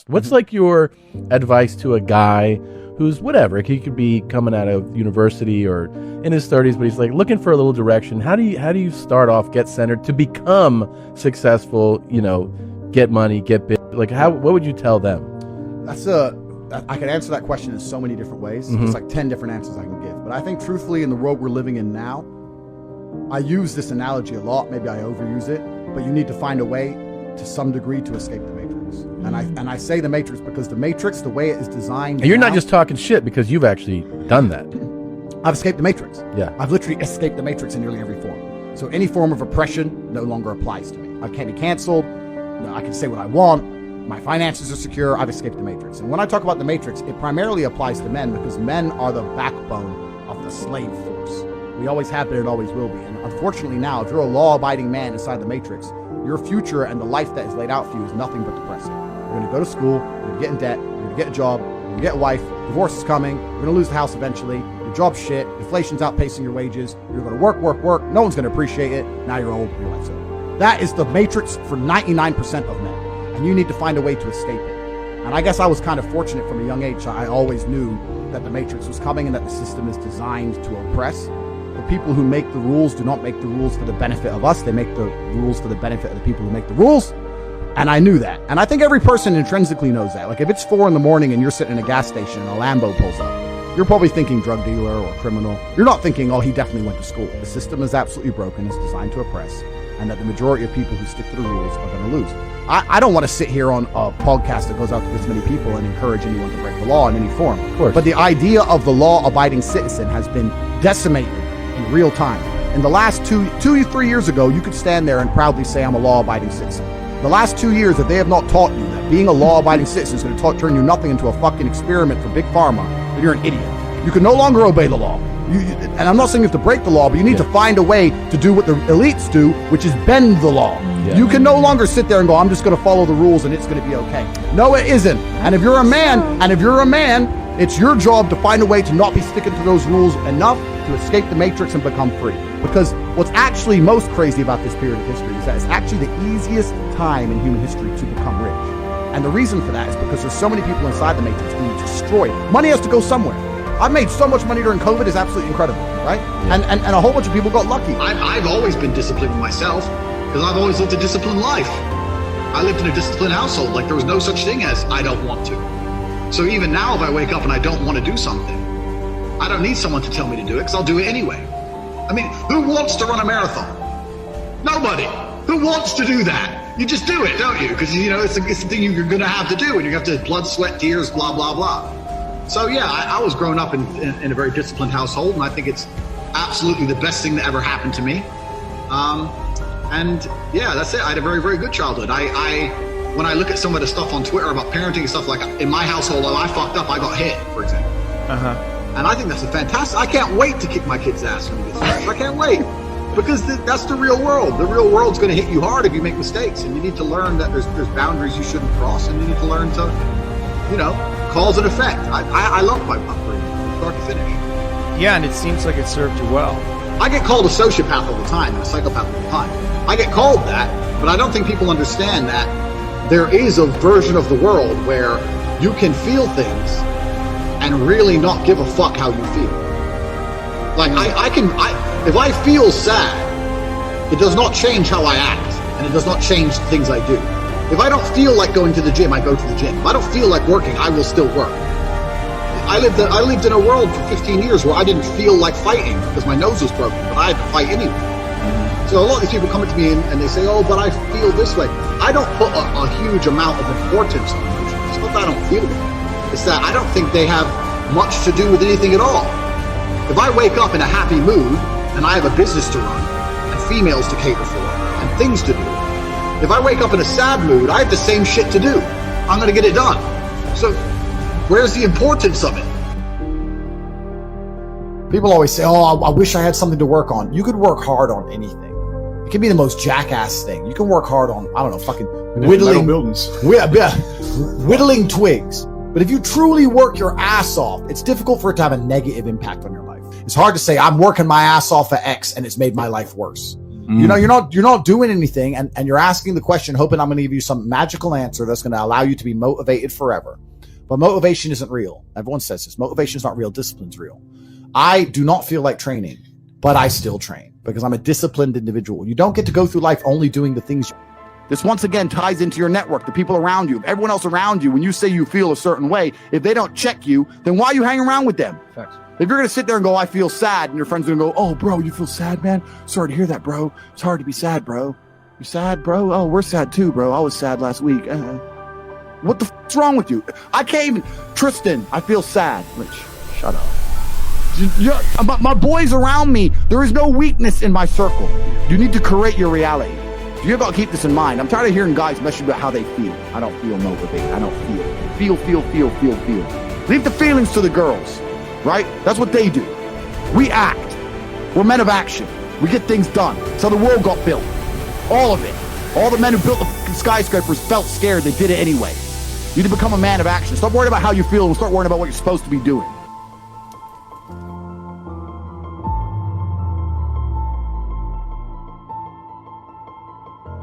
What's like your advice to a guy who's whatever, he could be coming out of university or in his 30s, but he's like looking for a little direction. How do you start off, get centered to become successful, get money, get big? Like what would you tell them? I can answer that question in so many different ways. It's like 10 different answers I can give. But I think truthfully, in the world we're living in now, I use this analogy a lot. Maybe I overuse it, but you need to find a way to some degree to escape the matrix. And I say the matrix because the matrix, the way it is designed. And you're not just talking shit because you've actually done that. I've escaped the matrix. Yeah. I've literally escaped the matrix in nearly every form. So any form of oppression no longer applies to me. I can't be canceled. I can say what I want. My finances are secure. I've escaped the matrix. And when I talk about the matrix, it primarily applies to men because men are the backbone of the slave force. We always have been and always will be. And unfortunately now, if you're a law-abiding man inside the matrix, your future and the life that is laid out for you is nothing but depressing. You're going to go to school, you're going to get in debt, you're going to get a job, you're going to get a wife, divorce is coming, you're going to lose the house eventually, your job's shit, inflation's outpacing your wages, you're going to work, no one's going to appreciate it, now you're old, your life's over. That is the matrix for 99% of men, and you need to find a way to escape it. And I guess I was kind of fortunate from a young age. I always knew that the matrix was coming and that the system is designed to oppress. The people who make the rules do not make the rules for the benefit of us. They make the rules for the benefit of the people who make the rules. And I knew that. And I think every person intrinsically knows that. Like if it's 4 a.m. and you're sitting in a gas station and a Lambo pulls up, you're probably thinking drug dealer or criminal. You're not thinking, oh, he definitely went to school. The system is absolutely broken. It's designed to oppress. And that the majority of people who stick to the rules are going to lose. I don't want to sit here on a podcast that goes out to this many people and encourage anyone to break the law in any form. Of course. But the idea of the law-abiding citizen has been decimated in real time. In the last 3 years ago, you could stand there and proudly say, I'm a law-abiding citizen. The last 2 years, if they have not taught you that being a law-abiding citizen is going to turn you nothing into a fucking experiment for Big Pharma, then you're an idiot. You can no longer obey the law. And I'm not saying you have to break the law, but you need to find a way to do what the elites do, which is bend the law. Yeah. You can no longer sit there and go, I'm just going to follow the rules and it's going to be okay. No, it isn't. And if you're a man, it's your job to find a way to not be sticking to those rules enough to escape the matrix and become free. Because what's actually most crazy about this period of history is that it's actually the easiest time in human history to become rich. And the reason for that is because there's so many people inside the matrix being destroyed. Money has to go somewhere. I've made so much money during COVID, it's absolutely incredible, right? And a whole bunch of people got lucky. I've always been disciplined myself because I've always lived a disciplined life. I lived in a disciplined household. Like there was no such thing as I don't want to. So even now, if I wake up and I don't want to do something, I don't need someone to tell me to do it because I'll do it anyway. I mean, who wants to run a marathon? Nobody. Who wants to do that? You just do it, don't you? Because it's the thing you're going to have to do, and you have to blood, sweat, tears, blah, blah, blah. So yeah, I was growing up in a very disciplined household, and I think it's absolutely the best thing that ever happened to me. And yeah, that's it. I had a very, very good childhood. When I look at some of the stuff on Twitter about parenting and stuff, like in my household, I fucked up, I got hit, for example. And I think that's a fantastic. I can't wait to kick my kid's ass when he gets hurt. I can't wait because that's the real world. The real world's going to hit you hard if you make mistakes, and you need to learn that there's boundaries you shouldn't cross, and you need to learn to, cause and effect. I love my upbringing from start to finish. Yeah, and it seems like it served you well. I get called a sociopath all the time and a psychopath all the time. I get called that, but I don't think people understand that there is a version of the world where you can feel things and really not give a fuck how you feel. Like if I feel sad, it does not change how I act, and it does not change the things I do. If I don't feel like going to the gym, I go to the gym. If I don't feel like working, I will still work. I lived in a world for 15 years where I didn't feel like fighting because my nose was broken, but I had to fight anyway. So a lot of these people come up to me and they say, oh, but I feel this way. I don't put a huge amount of importance on emotions. It's not that I don't feel them. It's that I don't think they have much to do with anything at all. If I wake up in a happy mood and I have a business to run and females to cater for and things to do, if I wake up in a sad mood, I have the same shit to do. I'm going to get it done. So where's the importance of it? People always say, oh, I wish I had something to work on. You could work hard on anything. It can be the most jackass thing. You can work hard on, I don't know, fucking whittling buildings. Whittling twigs. But if you truly work your ass off, it's difficult for it to have a negative impact on your life. It's hard to say, I'm working my ass off for X and it's made my life worse. You know, you're not doing anything, and you're asking the question, hoping I'm going to give you some magical answer that's going to allow you to be motivated forever. But motivation isn't real. Everyone says this. Motivation is not real. Discipline's real. I do not feel like training, but I still train because I'm a disciplined individual. You don't get to go through life only doing the things. This once again ties into your network, the people around you, everyone else around you. When you say you feel a certain way, if they don't check you, then why are you hanging around with them? Facts. If you're going to sit there and go, I feel sad, and your friend's going to go, oh, bro, you feel sad, man? Sorry to hear that, bro. It's hard to be sad, bro. You sad, bro? Oh, we're sad too, bro. I was sad last week. What the f***'s wrong with you? I can't even... Tristan, I feel sad. Rich, shut up. My boys around me, there is no weakness in my circle. You need to create your reality. You got to keep this in mind. I'm tired of hearing guys message about how they feel. I don't feel motivated. I don't feel. Feel. Leave the feelings to the girls, right? That's what they do. We act. We're men of action. We get things done. So the world got built. All of it. All the men who built the skyscrapers felt scared. They did it anyway. You need to become a man of action. Stop worrying about how you feel and start worrying about what you're supposed to be doing.